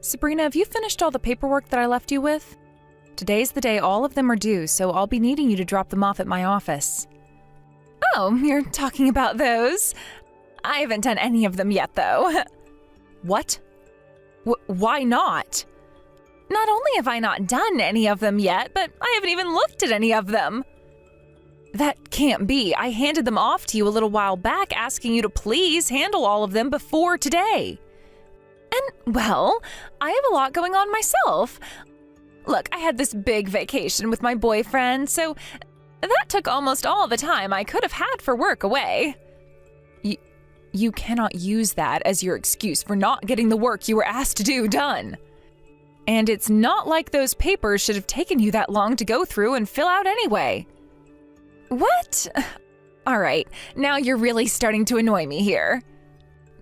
Sabrina, have you finished all the paperwork that I left you with? Today's the day all of them are due, so I'll be needing you to drop them off at my office. Oh, you're talking about those? I haven't done any of them yet, though. What? Why not? Not only have I not done any of them yet, but I haven't even looked at any of them. That can't be. I handed them off to you a little while back, asking you to please handle all of them before today. And, well, I have a lot going on myself. Look, I had this big vacation with my boyfriend, so that took almost all the time I could have had for work away. You cannot use that as your excuse for not getting the work you were asked to do done. And it's not like those papers should have taken you that long to go through and fill out anyway. What? All right, now you're really starting to annoy me here.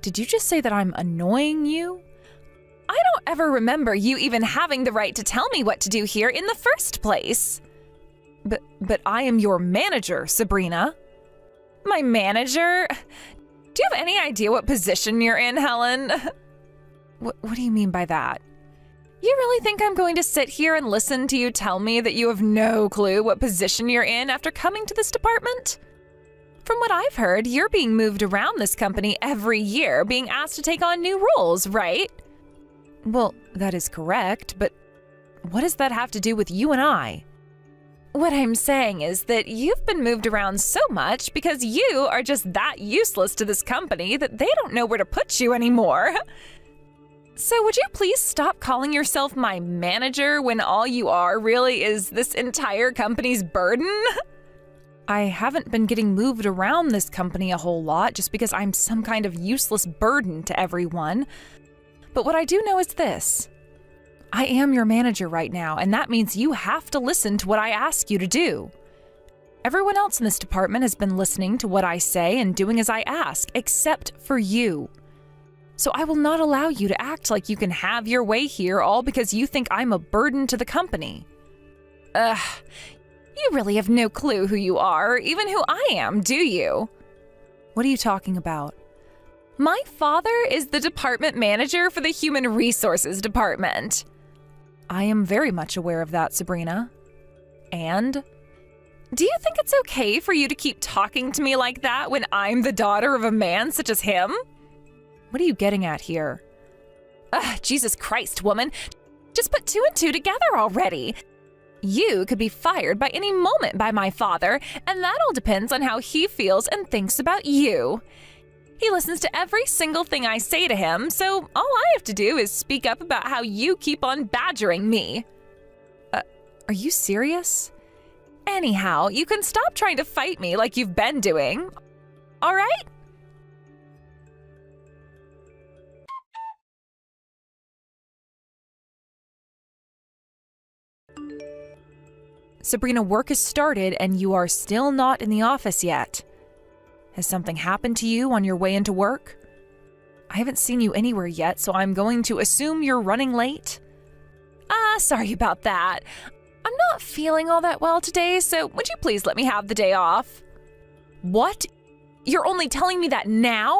Did you just say that I'm annoying you? I don't ever remember you even having the right to tell me what to do here in the first place. But I am your manager, Sabrina. My manager? Do you have any idea what position you're in, Helen? What do you mean by that? You really think I'm going to sit here and listen to you tell me that you have no clue what position you're in after coming to this department? From what I've heard, you're being moved around this company every year, being asked to take on new roles, right? Well, that is correct, but what does that have to do with you and I? What I'm saying is that you've been moved around so much because you are just that useless to this company that they don't know where to put you anymore. So would you please stop calling yourself my manager when all you are really is this entire company's burden? I haven't been getting moved around this company a whole lot just because I'm some kind of useless burden to everyone. But what I do know is this. I am your manager right now, and that means you have to listen to what I ask you to do. Everyone else in this department has been listening to what I say and doing as I ask, except for you. So I will not allow you to act like you can have your way here all because you think I'm a burden to the company. Ugh, you really have no clue who you are, or even who I am, do you? What are you talking about? My father is the department manager for the Human Resources Department. I am very much aware of that, Sabrina. And? Do you think it's okay for you to keep talking to me like that when I'm the daughter of a man such as him? What are you getting at here? Ugh, Jesus Christ, woman. Just put two and two together already. You could be fired by any moment by my father, and that all depends on how he feels and thinks about you. He listens to every single thing I say to him, so all I have to do is speak up about how you keep on badgering me. Are you serious? Anyhow, you can stop trying to fight me like you've been doing. All right? Sabrina, work has started and you are still not in the office yet. Has something happened to you on your way into work? I haven't seen you anywhere yet, so I'm going to assume you're running late. Sorry about that. I'm not feeling all that well today, so would you please let me have the day off? What? You're only telling me that now?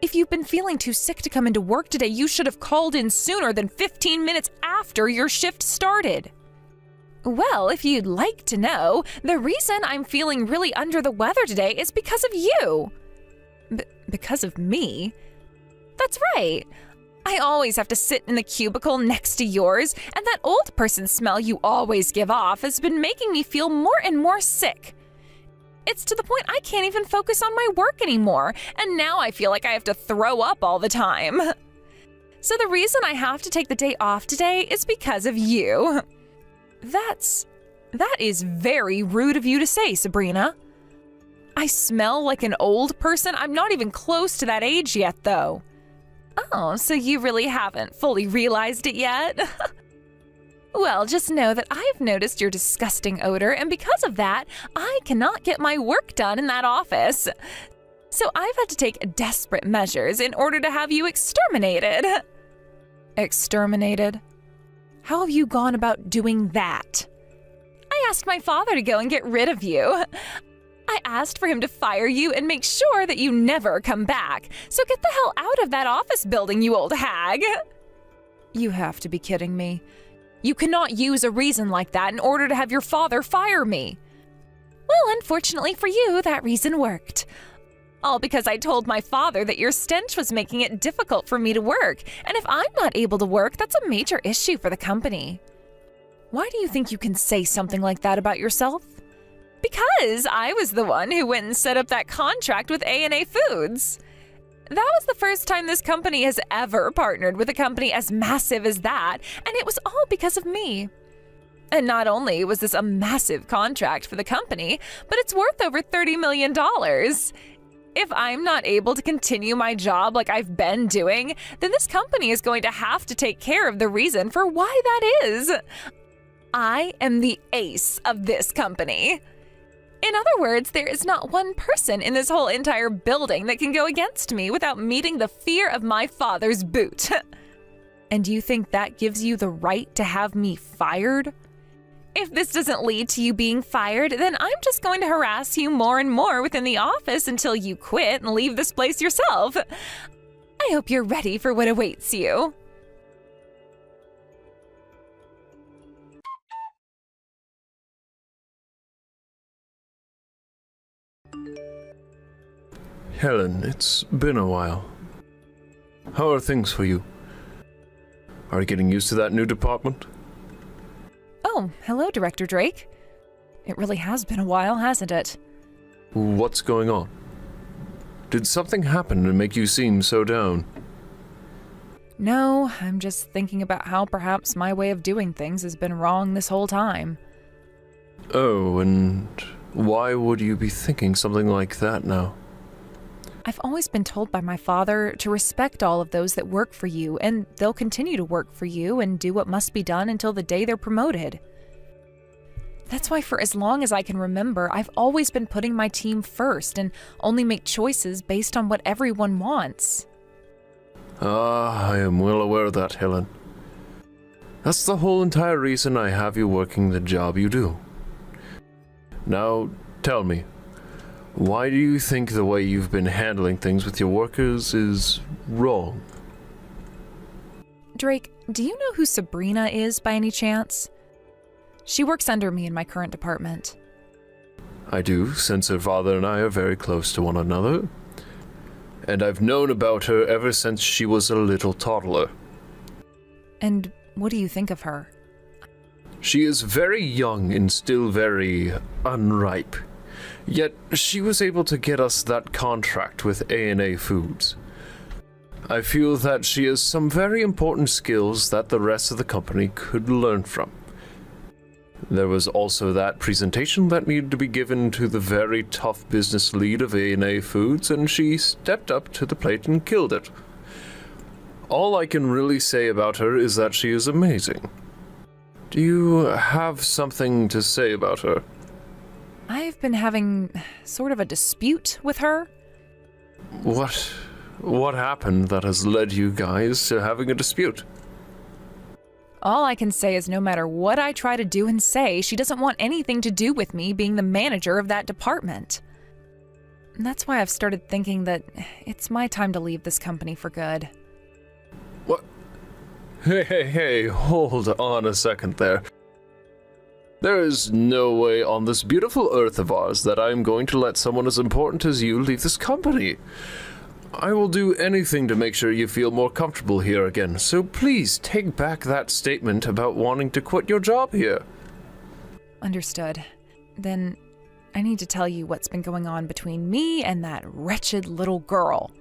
If you've been feeling too sick to come into work today, you should have called in sooner than 15 minutes after your shift started. Well, if you'd like to know, the reason I'm feeling really under the weather today is because of you. Because of me? That's right. I always have to sit in the cubicle next to yours, and that old person smell you always give off has been making me feel more and more sick. It's to the point I can't even focus on my work anymore, and now I feel like I have to throw up all the time. So the reason I have to take the day off today is because of you. That is very rude of you to say, Sabrina. I smell like an old person? I'm not even close to that age yet, though. Oh, so you really haven't fully realized it yet? Well, just know that I've noticed your disgusting odor, and because of that, I cannot get my work done in that office. So I've had to take desperate measures in order to have you exterminated. Exterminated? How have you gone about doing that? I asked my father to go and get rid of you. I asked for him to fire you and make sure that you never come back. So get the hell out of that office building, you old hag. You have to be kidding me. You cannot use a reason like that in order to have your father fire me. Well, unfortunately for you, that reason worked. All because I told my father that your stench was making it difficult for me to work, and if I'm not able to work, that's a major issue for the company. Why do you think you can say something like that about yourself? Because I was the one who went and set up that contract with A&A Foods. That was the first time this company has ever partnered with a company as massive as that, and it was all because of me. And not only was this a massive contract for the company, but it's worth over $30 million. If I'm not able to continue my job like I've been doing, then this company is going to have to take care of the reason for why that is. I am the ace of this company. In other words, there is not one person in this whole entire building that can go against me without meeting the fear of my father's boot. And you think that gives you the right to have me fired? If this doesn't lead to you being fired, then I'm just going to harass you more and more within the office until you quit and leave this place yourself. I hope you're ready for what awaits you. Helen, it's been a while. How are things for you? Are you getting used to that new department? Oh, hello, Director Drake. It really has been a while, hasn't it? What's going on? Did something happen to make you seem so down? No, I'm just thinking about how perhaps my way of doing things has been wrong this whole time. Oh, and why would you be thinking something like that now? I've always been told by my father to respect all of those that work for you, and they'll continue to work for you and do what must be done until the day they're promoted. That's why for as long as I can remember, I've always been putting my team first and only make choices based on what everyone wants. I am well aware of that, Helen. That's the whole entire reason I have you working the job you do. Now, tell me, why do you think the way you've been handling things with your workers is wrong? Drake, do you know who Sabrina is by any chance? She works under me in my current department. I do, since her father and I are very close to one another. And I've known about her ever since she was a little toddler. And what do you think of her? She is very young and still very unripe. Yet she was able to get us that contract with A&A Foods. I feel that she has some very important skills that the rest of the company could learn from. There was also that presentation that needed to be given to the very tough business lead of A&A Foods, and she stepped up to the plate and killed it. All I can really say about her is that she is amazing. Do you have something to say about her? I've been having sort of a dispute with her. What happened that has led you guys to having a dispute? All I can say is no matter what I try to do and say, she doesn't want anything to do with me being the manager of that department. And that's why I've started thinking that it's my time to leave this company for good. What? Hey, hold on a second there. There is no way on this beautiful earth of ours that I am going to let someone as important as you leave this company. I will do anything to make sure you feel more comfortable here again, so please take back that statement about wanting to quit your job here. Understood. Then I need to tell you what's been going on between me and that wretched little girl.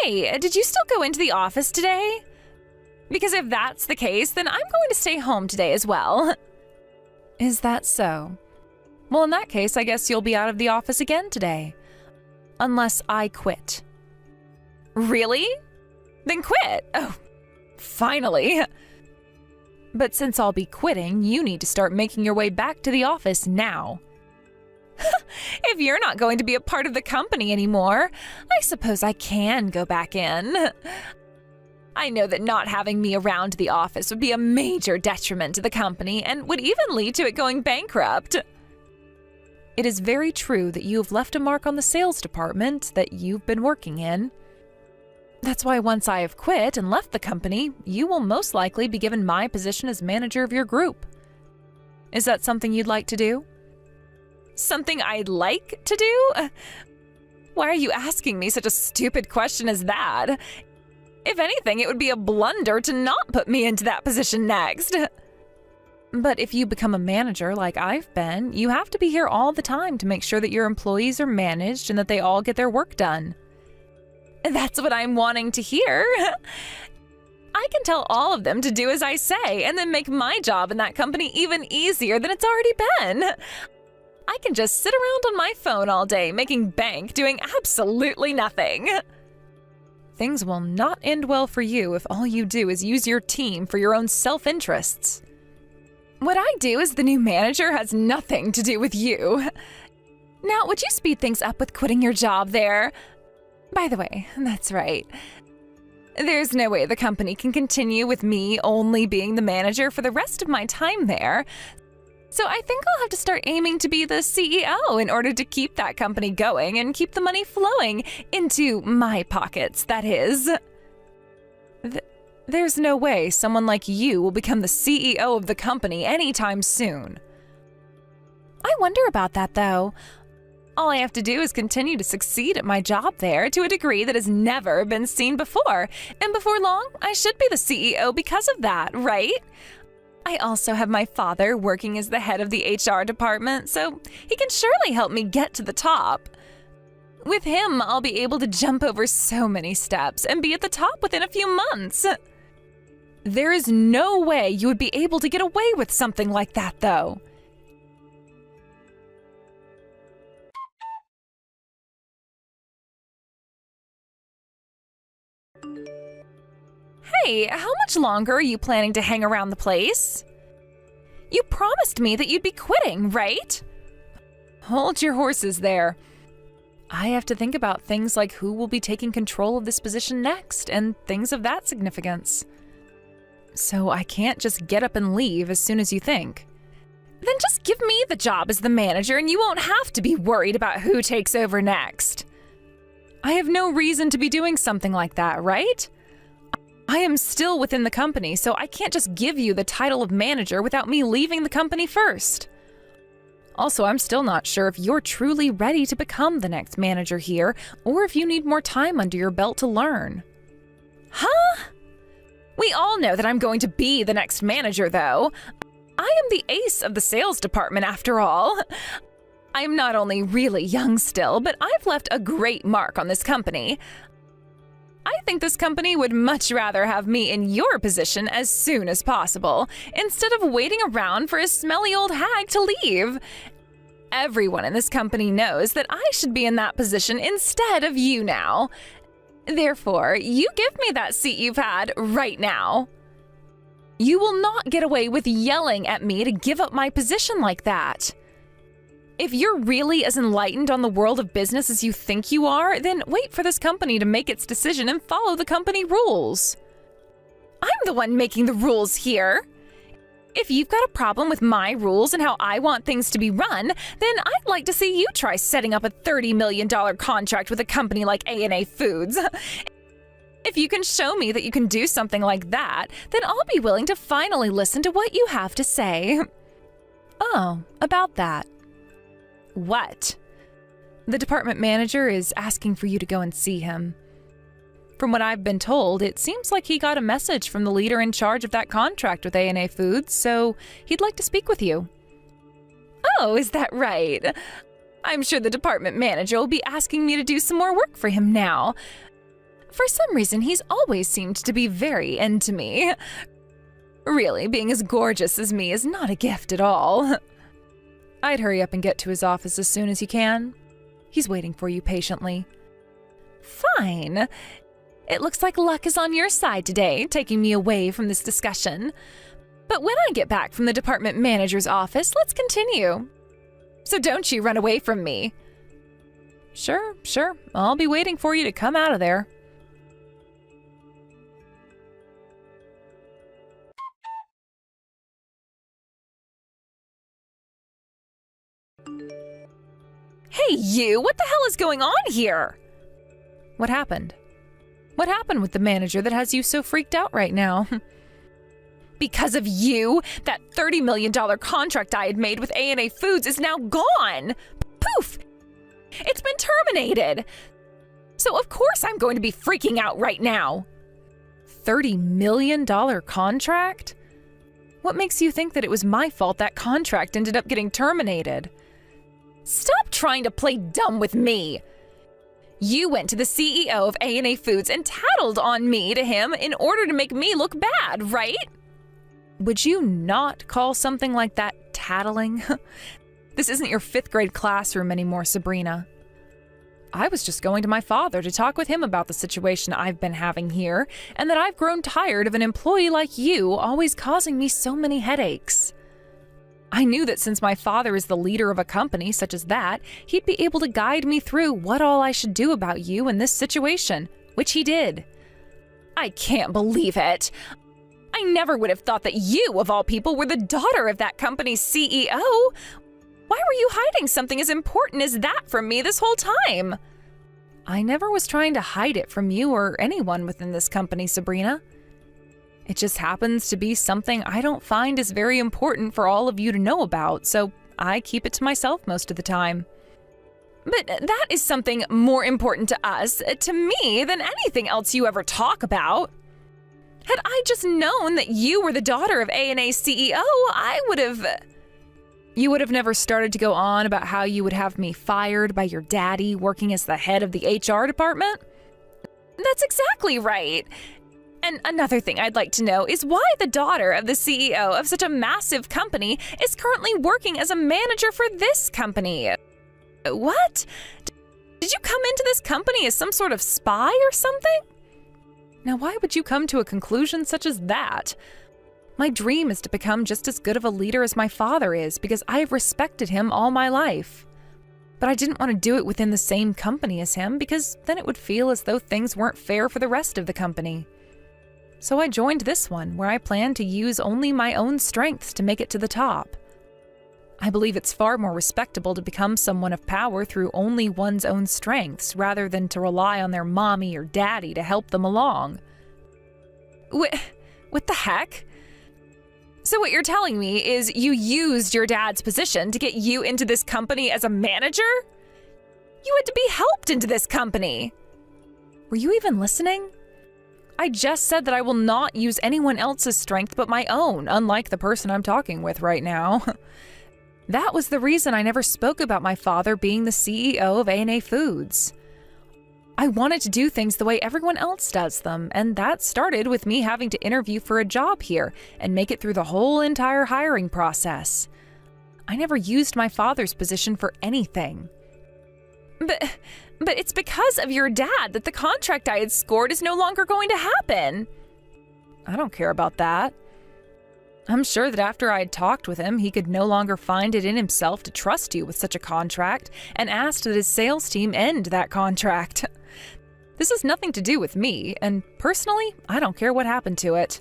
Hey, did you still go into the office today? Because if that's the case, then I'm going to stay home today as well. Is that so? Well, in that case, I guess you'll be out of the office again today. Unless I quit. Really? Then quit. Oh, finally. But since I'll be quitting, you need to start making your way back to the office now. If you're not going to be a part of the company anymore, I suppose I can go back in. I know that not having me around the office would be a major detriment to the company and would even lead to it going bankrupt. It is very true that you have left a mark on the sales department that you've been working in. That's why once I have quit and left the company, you will most likely be given my position as manager of your group. Is that something you'd like to do? Something I'd like to do? Why are you asking me such a stupid question as that? If anything, it would be a blunder to not put me into that position next. But if you become a manager like I've been, you have to be here all the time to make sure that your employees are managed and that they all get their work done. That's what I'm wanting to hear. I can tell all of them to do as I say and then make my job in that company even easier than it's already been. I can just sit around on my phone all day making bank doing absolutely nothing. Things will not end well for you if all you do is use your team for your own self-interests. What I do as the new manager has nothing to do with you. Now, would you speed things up with quitting your job there? By the way, that's right. There's no way the company can continue with me only being the manager for the rest of my time there. So I think I'll have to start aiming to be the CEO in order to keep that company going and keep the money flowing into my pockets, that is. There's no way someone like you will become the CEO of the company anytime soon. I wonder about that, though. All I have to do is continue to succeed at my job there to a degree that has never been seen before, and before long, I should be the CEO because of that, right? I also have my father working as the head of the HR department, so he can surely help me get to the top. With him, I'll be able to jump over so many steps and be at the top within a few months. There is no way you would be able to get away with something like that, though. Hey, how much longer are you planning to hang around the place? You promised me that you'd be quitting, right? Hold your horses there. I have to think about things like who will be taking control of this position next and things of that significance. So I can't just get up and leave as soon as you think. Then just give me the job as the manager and you won't have to be worried about who takes over next. I have no reason to be doing something like that, right? I am still within the company, so I can't just give you the title of manager without me leaving the company first. Also, I'm still not sure if you're truly ready to become the next manager here, or if you need more time under your belt to learn. Huh? We all know that I'm going to be the next manager, though. I am the ace of the sales department, after all. I'm not only really young still, but I've left a great mark on this company. I think this company would much rather have me in your position as soon as possible, instead of waiting around for a smelly old hag to leave. Everyone in this company knows that I should be in that position instead of you now. Therefore, you give me that seat you've had right now. You will not get away with yelling at me to give up my position like that. If you're really as enlightened on the world of business as you think you are, then wait for this company to make its decision and follow the company rules. I'm the one making the rules here. If you've got a problem with my rules and how I want things to be run, then I'd like to see you try setting up a $30 million contract with a company like A&A Foods. If you can show me that you can do something like that, then I'll be willing to finally listen to what you have to say. Oh, about that. What? The department manager is asking for you to go and see him. From what I've been told, it seems like he got a message from the leader in charge of that contract with A&A Foods, so he'd like to speak with you. Oh, is that right? I'm sure the department manager will be asking me to do some more work for him now. For some reason, he's always seemed to be very into me. Really, being as gorgeous as me is not a gift at all. I'd hurry up and get to his office as soon as you can. He's waiting for you patiently. Fine. It looks like luck is on your side today, taking me away from this discussion. But when I get back from the department manager's office, let's continue. So don't you run away from me. Sure. I'll be waiting for you to come out of there. Hey, you! What the hell is going on here? What happened? What happened with the manager that has you so freaked out right now? Because of you, that $30 million contract I had made with A&A Foods is now gone! Poof! It's been terminated! So of course I'm going to be freaking out right now! $30 million contract? What makes you think that it was my fault that contract ended up getting terminated? Stop trying to play dumb with me! You went to the CEO of A&A Foods and tattled on me to him in order to make me look bad, right? Would you not call something like that tattling? This isn't your 5th grade classroom anymore, Sabrina. I was just going to my father to talk with him about the situation I've been having here, and that I've grown tired of an employee like you always causing me so many headaches. I knew that since my father is the leader of a company such as that, he'd be able to guide me through what all I should do about you in this situation, which he did. I can't believe it. I never would have thought that you, of all people, were the daughter of that company's CEO. Why were you hiding something as important as that from me this whole time? I never was trying to hide it from you or anyone within this company, Sabrina. It just happens to be something I don't find is very important for all of you to know about, so I keep it to myself most of the time. But that is something more important to us, to me, than anything else you ever talk about. Had I just known that you were the daughter of A&A CEO, I would have... You would have never started to go on about how you would have me fired by your daddy working as the head of the HR department? That's exactly right. And another thing I'd like to know is why the daughter of the CEO of such a massive company is currently working as a manager for this company. What? Did you come into this company as some sort of spy or something? Now, why would you come to a conclusion such as that? My dream is to become just as good of a leader as my father is because I have respected him all my life. But I didn't want to do it within the same company as him because then it would feel as though things weren't fair for the rest of the company. So I joined this one, where I plan to use only my own strengths to make it to the top. I believe it's far more respectable to become someone of power through only one's own strengths, rather than to rely on their mommy or daddy to help them along. What the heck? So what you're telling me is you used your dad's position to get you into this company as a manager? You had to be helped into this company! Were you even listening? I just said that I will not use anyone else's strength but my own, unlike the person I'm talking with right now. That was the reason I never spoke about my father being the CEO of A&A Foods. I wanted to do things the way everyone else does them, and that started with me having to interview for a job here and make it through the whole entire hiring process. I never used my father's position for anything. But it's because of your dad that the contract I had scored is no longer going to happen. I don't care about that. I'm sure that after I had talked with him, he could no longer find it in himself to trust you with such a contract and asked that his sales team end that contract. This has nothing to do with me, and personally, I don't care what happened to it.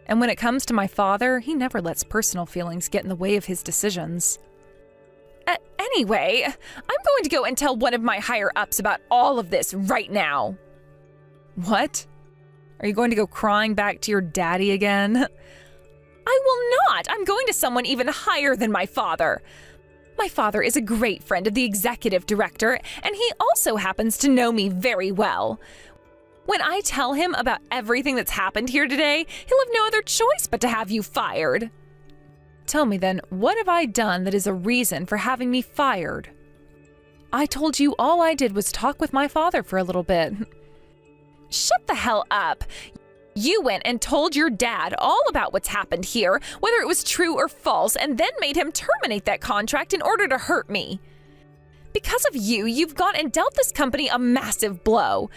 And when it comes to my father, he never lets personal feelings get in the way of his decisions. Anyway, I'm going to go and tell one of my higher-ups about all of this right now. What? Are you going to go crying back to your daddy again? I will not! I'm going to someone even higher than my father. My father is a great friend of the executive director, and he also happens to know me very well. When I tell him about everything that's happened here today, he'll have no other choice but to have you fired. Tell me then, what have I done that is a reason for having me fired? I told you all I did was talk with my father for a little bit. Shut the hell up! You went and told your dad all about what's happened here, whether it was true or false, and then made him terminate that contract in order to hurt me. Because of you, you've gone and dealt this company a massive blow.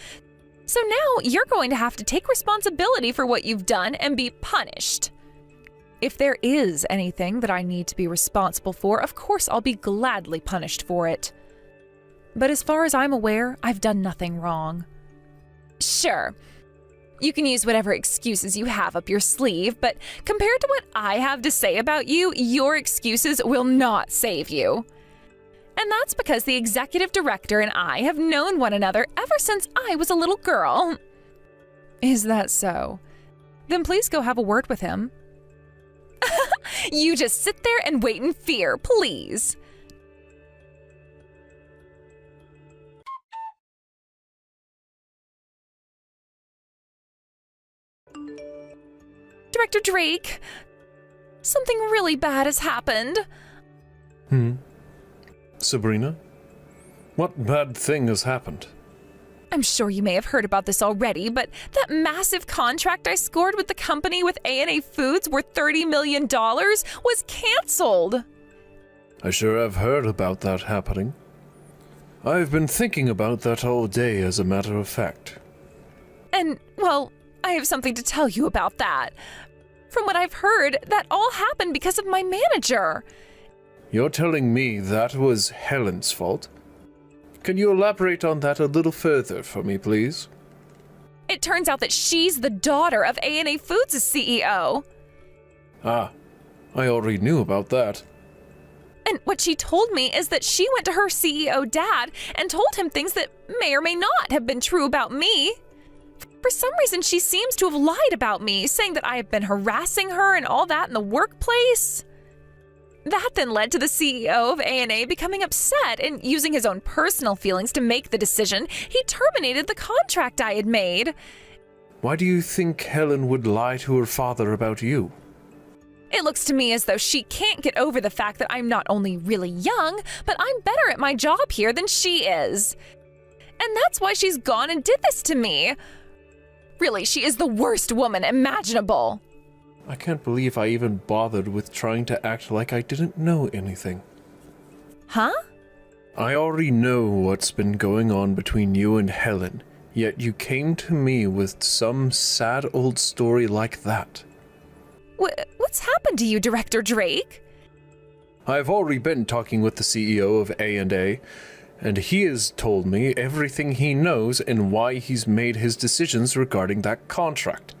So now you're going to have to take responsibility for what you've done and be punished. If there is anything that I need to be responsible for, of course I'll be gladly punished for it. But as far as I'm aware, I've done nothing wrong. Sure. You can use whatever excuses you have up your sleeve, but compared to what I have to say about you, your excuses will not save you. And that's because the executive director and I have known one another ever since I was a little girl. Is that so? Then please go have a word with him. You just sit there and wait in fear, please. Director Drake, something really bad has happened. Sabrina? What bad thing has happened? I'm sure you may have heard about this already, but that massive contract I scored with the company with A&A Foods worth $30 million was canceled. I sure have heard about that happening. I've been thinking about that all day, as a matter of fact. And, well, I have something to tell you about that. From what I've heard, that all happened because of my manager. You're telling me that was Helen's fault? Can you elaborate on that a little further for me, please? It turns out that she's the daughter of A&A Foods' CEO. Ah, I already knew about that. And what she told me is that she went to her CEO dad and told him things that may or may not have been true about me. For some reason, she seems to have lied about me, saying that I have been harassing her and all that in the workplace. That then led to the CEO of A&A becoming upset and using his own personal feelings to make the decision. He terminated the contract I had made. Why do you think Helen would lie to her father about you? It looks to me as though she can't get over the fact that I'm not only really young, but I'm better at my job here than she is. And that's why she's gone and did this to me. Really, she is the worst woman imaginable. I can't believe I even bothered with trying to act like I didn't know anything. Huh? I already know what's been going on between you and Helen, yet you came to me with some sad old story like that. What's happened to you, Director Drake? I've already been talking with the CEO of A&A, and he has told me everything he knows and why he's made his decisions regarding that contract.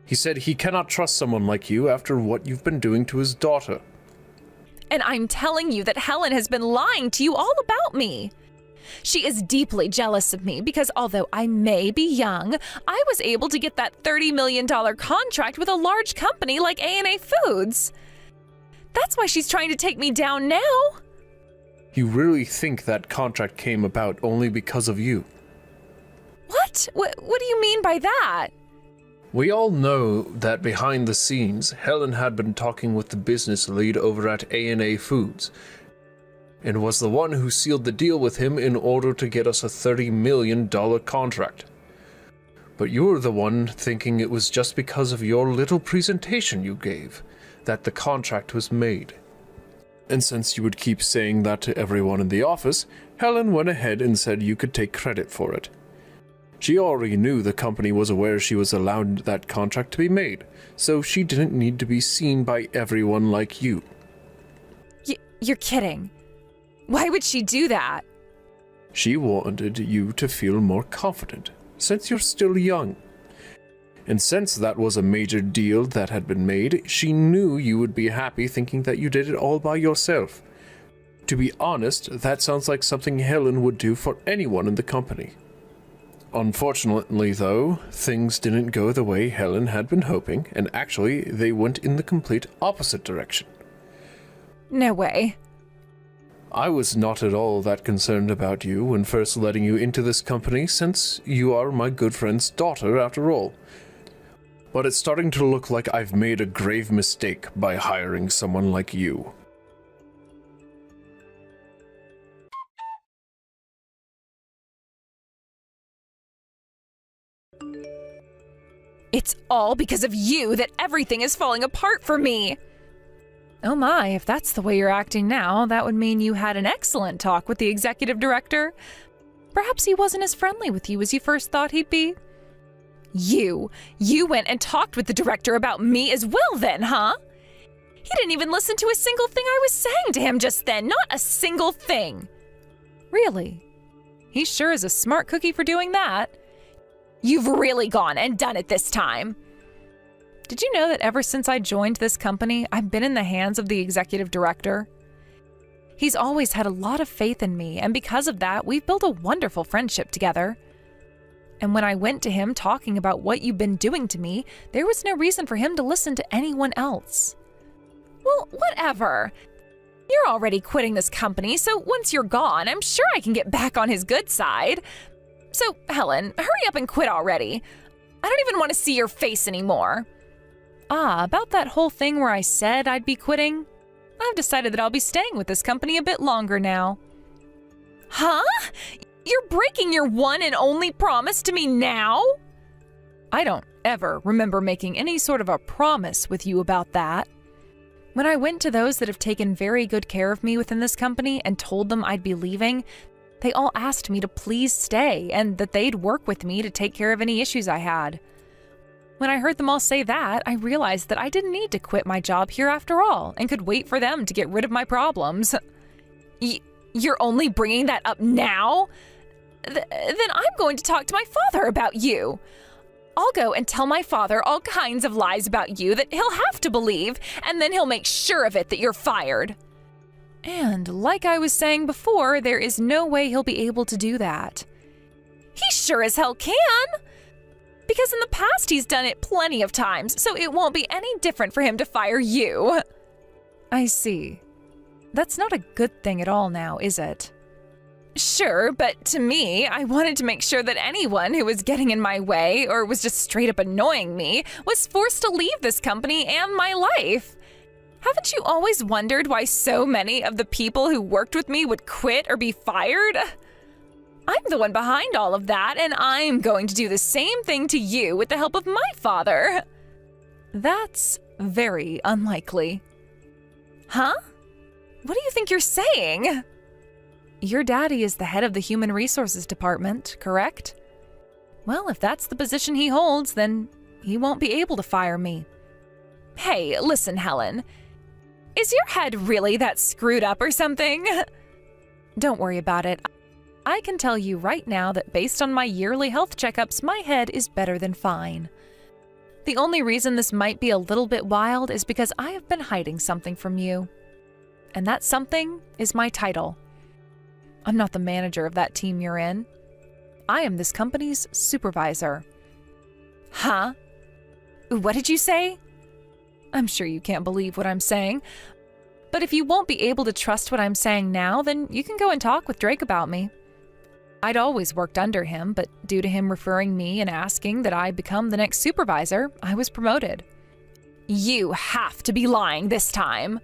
He said he cannot trust someone like you after what you've been doing to his daughter. And I'm telling you that Helen has been lying to you all about me. She is deeply jealous of me because although I may be young, I was able to get that $30 million contract with a large company like A&A Foods. That's why she's trying to take me down now. You really think that contract came about only because of you? What? What do you mean by that? We all know that behind the scenes, Helen had been talking with the business lead over at A&A Foods, and was the one who sealed the deal with him in order to get us a $30 million contract. But you were the one thinking it was just because of your little presentation you gave that the contract was made. And since you would keep saying that to everyone in the office, Helen went ahead and said you could take credit for it. She already knew the company was aware she was allowed that contract to be made, so she didn't need to be seen by everyone like you. You're kidding. Why would she do that? She wanted you to feel more confident, since you're still young. And since that was a major deal that had been made, she knew you would be happy thinking that you did it all by yourself. To be honest, that sounds like something Helen would do for anyone in the company. Unfortunately, though, things didn't go the way Helen had been hoping, and actually, they went in the complete opposite direction. No way. I was not at all that concerned about you when first letting you into this company, since you are my good friend's daughter after all. But it's starting to look like I've made a grave mistake by hiring someone like you. It's all because of you that everything is falling apart for me. Oh my, if that's the way you're acting now, that would mean you had an excellent talk with the executive director. Perhaps he wasn't as friendly with you as you first thought he'd be. You went and talked with the director about me as well then, huh? He didn't even listen to a single thing I was saying to him just then, not a single thing. Really? He sure is a smart cookie for doing that. You've really gone and done it this time. Did you know that ever since I joined this company, I've been in the hands of the executive director? He's always had a lot of faith in me, and because of that, we've built a wonderful friendship together. And when I went to him talking about what you've been doing to me, there was no reason for him to listen to anyone else. Well, whatever. You're already quitting this company, so once you're gone, I'm sure I can get back on his good side. So, Helen, hurry up and quit already. I don't even want to see your face anymore. About that whole thing where I said I'd be quitting, I've decided that I'll be staying with this company a bit longer now. Huh? You're breaking your one and only promise to me now? I don't ever remember making any sort of a promise with you about that. When I went to those that have taken very good care of me within this company and told them I'd be leaving, they all asked me to please stay and that they'd work with me to take care of any issues I had. When I heard them all say that, I realized that I didn't need to quit my job here after all and could wait for them to get rid of my problems. You're only bringing that up now? Then I'm going to talk to my father about you. I'll go and tell my father all kinds of lies about you that he'll have to believe, and then he'll make sure of it that you're fired. And like I was saying before, there is no way he'll be able to do that. He sure as hell can! Because in the past he's done it plenty of times, so it won't be any different for him to fire you. I see. That's not a good thing at all now, is it? Sure, but to me, I wanted to make sure that anyone who was getting in my way or was just straight up annoying me was forced to leave this company and my life. Haven't you always wondered why so many of the people who worked with me would quit or be fired? I'm the one behind all of that, and I'm going to do the same thing to you with the help of my father. That's very unlikely. Huh? What do you think you're saying? Your daddy is the head of the Human Resources Department, correct? Well, if that's the position he holds, then he won't be able to fire me. Hey, listen, Helen. Is your head really that screwed up or something? Don't worry about it. I can tell you right now that based on my yearly health checkups, my head is better than fine. The only reason this might be a little bit wild is because I have been hiding something from you. And that something is my title. I'm not the manager of that team you're in. I am this company's supervisor. Huh? What did you say? I'm sure you can't believe what I'm saying. But if you won't be able to trust what I'm saying now, then you can go and talk with Drake about me. I'd always worked under him, but due to him referring me and asking that I become the next supervisor, I was promoted. You have to be lying this time.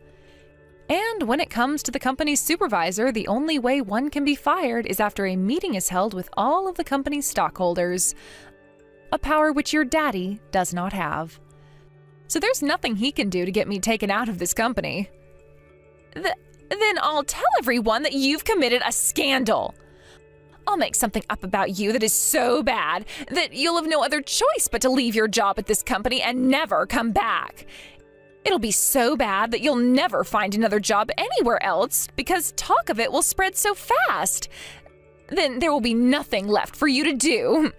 And when it comes to the company's supervisor, the only way one can be fired is after a meeting is held with all of the company's stockholders, a power which your daddy does not have. So there's nothing he can do to get me taken out of this company. Then I'll tell everyone that you've committed a scandal. I'll make something up about you that is so bad that you'll have no other choice but to leave your job at this company and never come back. It'll be so bad that you'll never find another job anywhere else because talk of it will spread so fast. Then there will be nothing left for you to do.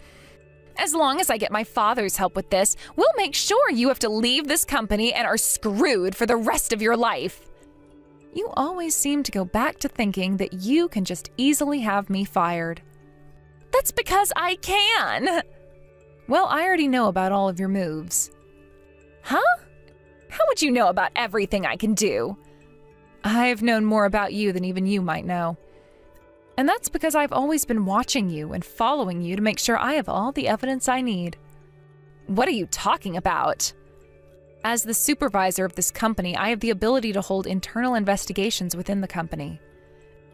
As long as I get my father's help with this, we'll make sure you have to leave this company and are screwed for the rest of your life. You always seem to go back to thinking that you can just easily have me fired. That's because I can. Well, I already know about all of your moves. Huh? How would you know about everything I can do? I've known more about you than even you might know. And that's because I've always been watching you and following you to make sure I have all the evidence I need. What are you talking about? As the supervisor of this company, I have the ability to hold internal investigations within the company.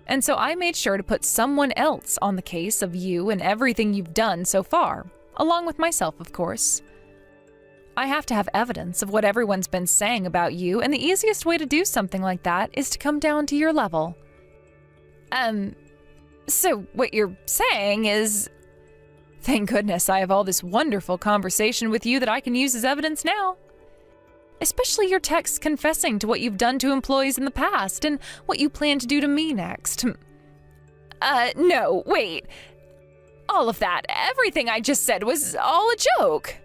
And so I made sure to put someone else on the case of you and everything you've done so far, along with myself, of course. I have to have evidence of what everyone's been saying about you, and the easiest way to do something like that is to come down to your level. So what you're saying is... Thank goodness I have all this wonderful conversation with you that I can use as evidence now. Especially your texts confessing to what you've done to employees in the past and what you plan to do to me next. No, wait. All of that, everything I just said was all a joke.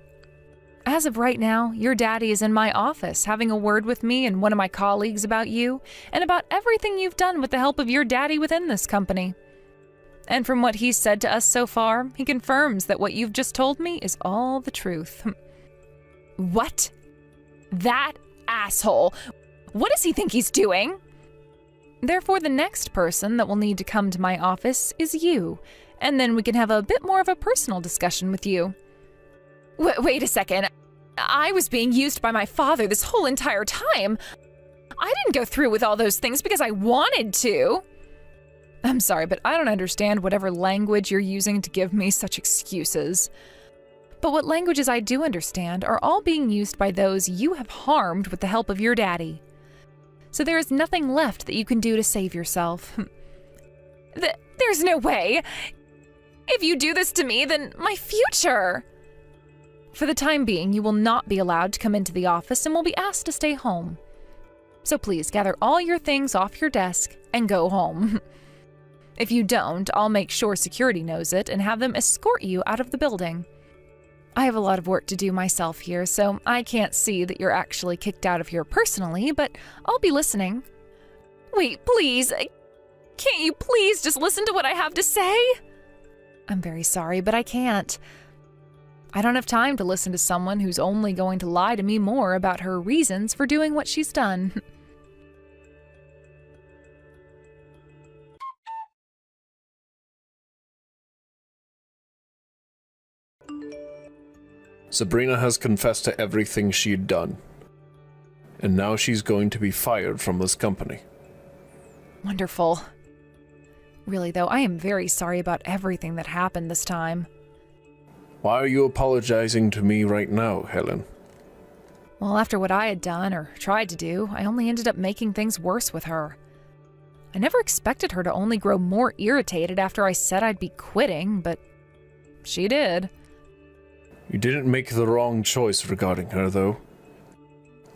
As of right now, your daddy is in my office having a word with me and one of my colleagues about you and about everything you've done with the help of your daddy within this company. And from what he's said to us so far, he confirms that what you've just told me is all the truth. What? That asshole! What does he think he's doing? Therefore, the next person that will need to come to my office is you, and then we can have a bit more of a personal discussion with you. Wait a second. I was being used by my father this whole entire time. I didn't go through with all those things because I wanted to. I'm sorry, but I don't understand whatever language you're using to give me such excuses. But what languages I do understand are all being used by those you have harmed with the help of your daddy. So there is nothing left that you can do to save yourself. There's no way. If you do this to me, then my future... For the time being, you will not be allowed to come into the office and will be asked to stay home. So please gather all your things off your desk and go home. If you don't, I'll make sure security knows it and have them escort you out of the building. I have a lot of work to do myself here, so I can't see that you're actually kicked out of here personally, but I'll be listening. Wait, please. Can't you please just listen to what I have to say? I'm very sorry, but I can't. I don't have time to listen to someone who's only going to lie to me more about her reasons for doing what she's done. Sabrina has confessed to everything she'd done. And now she's going to be fired from this company. Wonderful. Really, though, I am very sorry about everything that happened this time. Why are you apologizing to me right now, Helen? Well, after what I had done, or tried to do, I only ended up making things worse with her. I never expected her to only grow more irritated after I said I'd be quitting, but she did. You didn't make the wrong choice regarding her, though.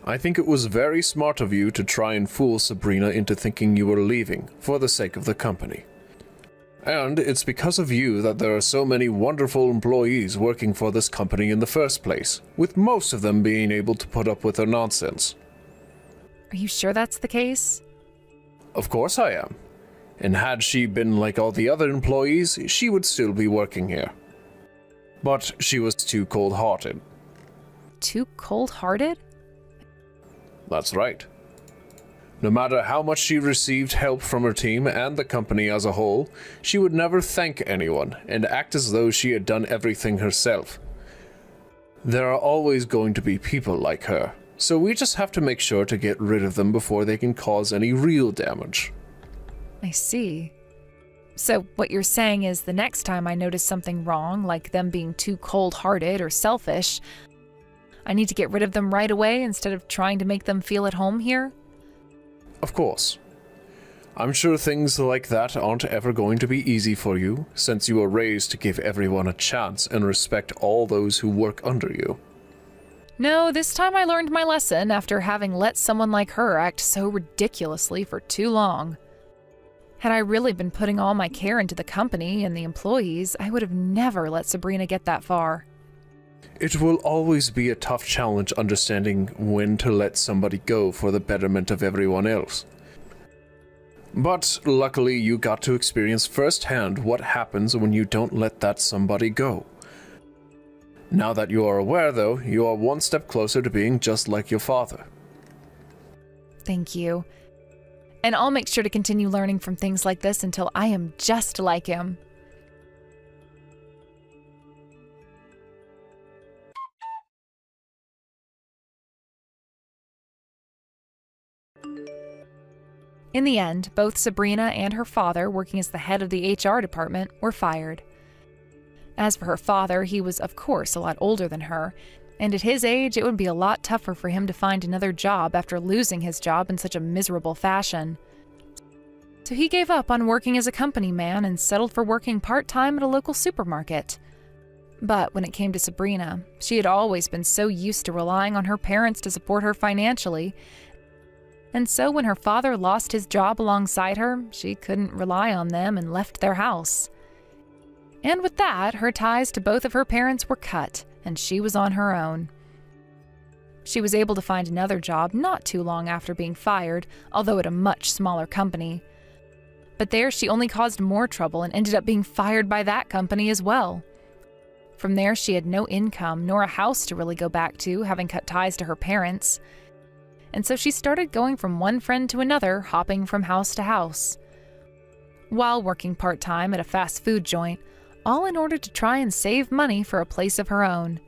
I think it was very smart of you to try and fool Sabrina into thinking you were leaving for the sake of the company. And it's because of you that there are so many wonderful employees working for this company in the first place, with most of them being able to put up with her nonsense. Are you sure that's the case? Of course I am. And had she been like all the other employees, she would still be working here. But she was too cold-hearted. Too cold-hearted? That's right. No matter how much she received help from her team and the company as a whole, she would never thank anyone and act as though she had done everything herself. There are always going to be people like her, so we just have to make sure to get rid of them before they can cause any real damage. I see. So what you're saying is the next time I notice something wrong, like them being too cold-hearted or selfish, I need to get rid of them right away instead of trying to make them feel at home here? Of course. I'm sure things like that aren't ever going to be easy for you, since you were raised to give everyone a chance and respect all those who work under you. No, this time I learned my lesson after having let someone like her act so ridiculously for too long. Had I really been putting all my care into the company and the employees, I would have never let Sabrina get that far. It will always be a tough challenge understanding when to let somebody go for the betterment of everyone else. But luckily you got to experience firsthand what happens when you don't let that somebody go. Now that you are aware, though, you are one step closer to being just like your father. Thank you. And I'll make sure to continue learning from things like this until I am just like him. In the end, both Sabrina and her father, working as the head of the HR department, were fired. As for her father, he was of course a lot older than her, and at his age it would be a lot tougher for him to find another job after losing his job in such a miserable fashion. So he gave up on working as a company man and settled for working part-time at a local supermarket. But when it came to Sabrina, she had always been so used to relying on her parents to support her financially, and so when her father lost his job alongside her, she couldn't rely on them and left their house. And with that, her ties to both of her parents were cut, and she was on her own. She was able to find another job not too long after being fired, although at a much smaller company. But there she only caused more trouble and ended up being fired by that company as well. From there, she had no income nor a house to really go back to, having cut ties to her parents. And so she started going from one friend to another, hopping from house to house, while working part-time at a fast food joint, all in order to try and save money for a place of her own.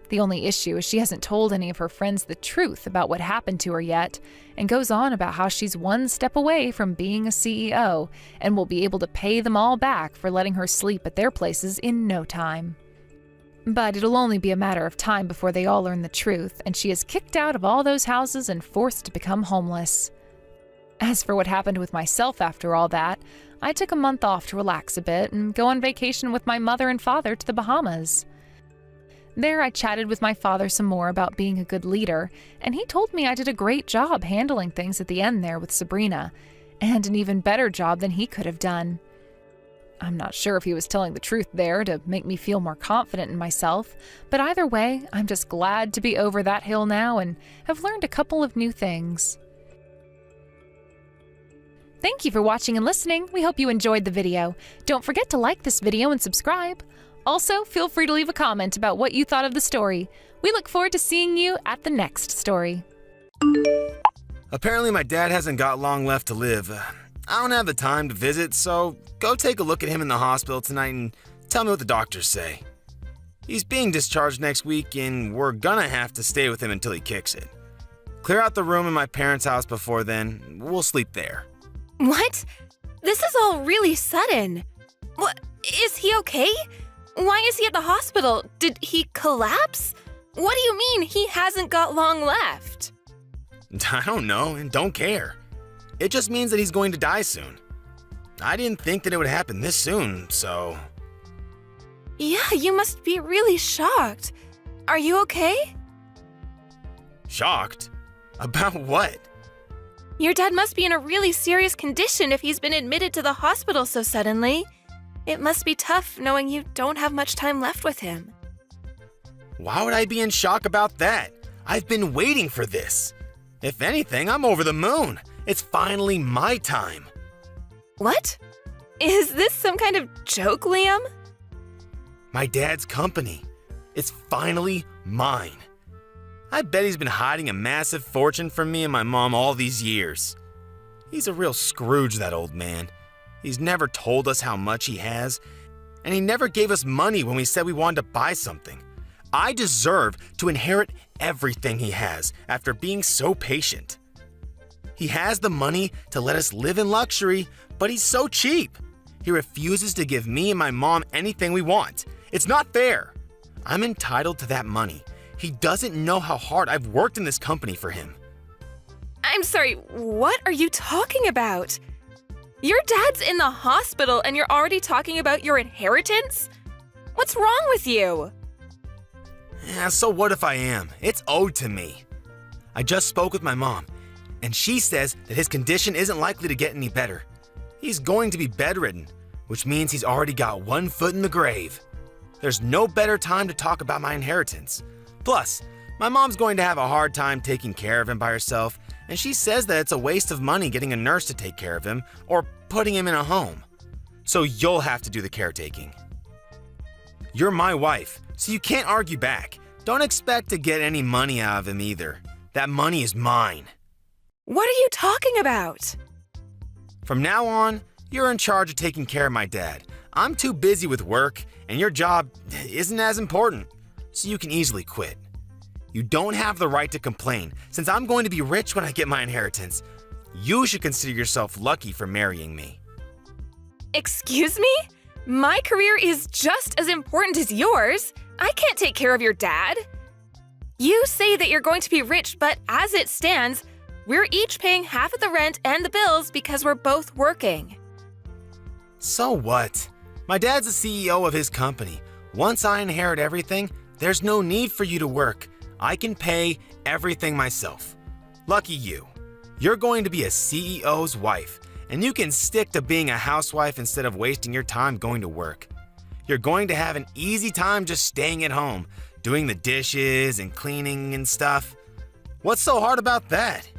The only issue is she hasn't told any of her friends the truth about what happened to her yet, and goes on about how she's one step away from being a CEO and will be able to pay them all back for letting her sleep at their places in no time. But it'll only be a matter of time before they all learn the truth, and she is kicked out of all those houses and forced to become homeless. As for what happened with myself after all that, I took a month off to relax a bit and go on vacation with my mother and father to the Bahamas. There I chatted with my father some more about being a good leader, and he told me I did a great job handling things at the end there with Sabrina, and an even better job than he could have done. I'm not sure if he was telling the truth there to make me feel more confident in myself, but either way, I'm just glad to be over that hill now and have learned a couple of new things. Thank you for watching and listening. We hope you enjoyed the video. Don't forget to like this video and subscribe. Also, feel free to leave a comment about what you thought of the story. We look forward to seeing you at the next story. Apparently my dad hasn't got long left to live. I don't have the time to visit, so go take a look at him in the hospital tonight and tell me what the doctors say. He's being discharged next week and we're gonna have to stay with him until he kicks it. Clear out the room in my parents' house before then. We'll sleep there. What? This is all really sudden. What? Is he okay? Why is he at the hospital? Did he collapse? What do you mean he hasn't got long left? I don't know and don't care. It just means that he's going to die soon. I didn't think that it would happen this soon, so... Yeah, you must be really shocked. Are you okay? Shocked? About what? Your dad must be in a really serious condition if he's been admitted to the hospital so suddenly. It must be tough knowing you don't have much time left with him. Why would I be in shock about that? I've been waiting for this. If anything, I'm over the moon. It's finally my time. What? Is this some kind of joke, Liam? My dad's company. It's finally mine. I bet he's been hiding a massive fortune from me and my mom all these years. He's a real Scrooge, that old man. He's never told us how much he has, and he never gave us money when we said we wanted to buy something. I deserve to inherit everything he has after being so patient. He has the money to let us live in luxury, but he's so cheap. He refuses to give me and my mom anything we want. It's not fair. I'm entitled to that money. He doesn't know how hard I've worked in this company for him. I'm sorry, what are you talking about? Your dad's in the hospital and you're already talking about your inheritance? What's wrong with you? Yeah, so what if I am? It's owed to me. I just spoke with my mom, and she says that his condition isn't likely to get any better. He's going to be bedridden, which means he's already got one foot in the grave. There's no better time to talk about my inheritance. Plus, my mom's going to have a hard time taking care of him by herself, and she says that it's a waste of money getting a nurse to take care of him or putting him in a home. So you'll have to do the caretaking. You're my wife, so you can't argue back. Don't expect to get any money out of him either. That money is mine. What are you talking about? From now on, you're in charge of taking care of my dad. I'm too busy with work, and your job isn't as important, so you can easily quit. You don't have the right to complain, since I'm going to be rich when I get my inheritance. You should consider yourself lucky for marrying me. Excuse me? My career is just as important as yours. I can't take care of your dad. You say that you're going to be rich, but as it stands, we're each paying half of the rent and the bills because we're both working. So what? My dad's the CEO of his company. Once I inherit everything, there's no need for you to work. I can pay everything myself. Lucky you. You're going to be a CEO's wife, and you can stick to being a housewife instead of wasting your time going to work. You're going to have an easy time just staying at home, doing the dishes and cleaning and stuff. What's so hard about that?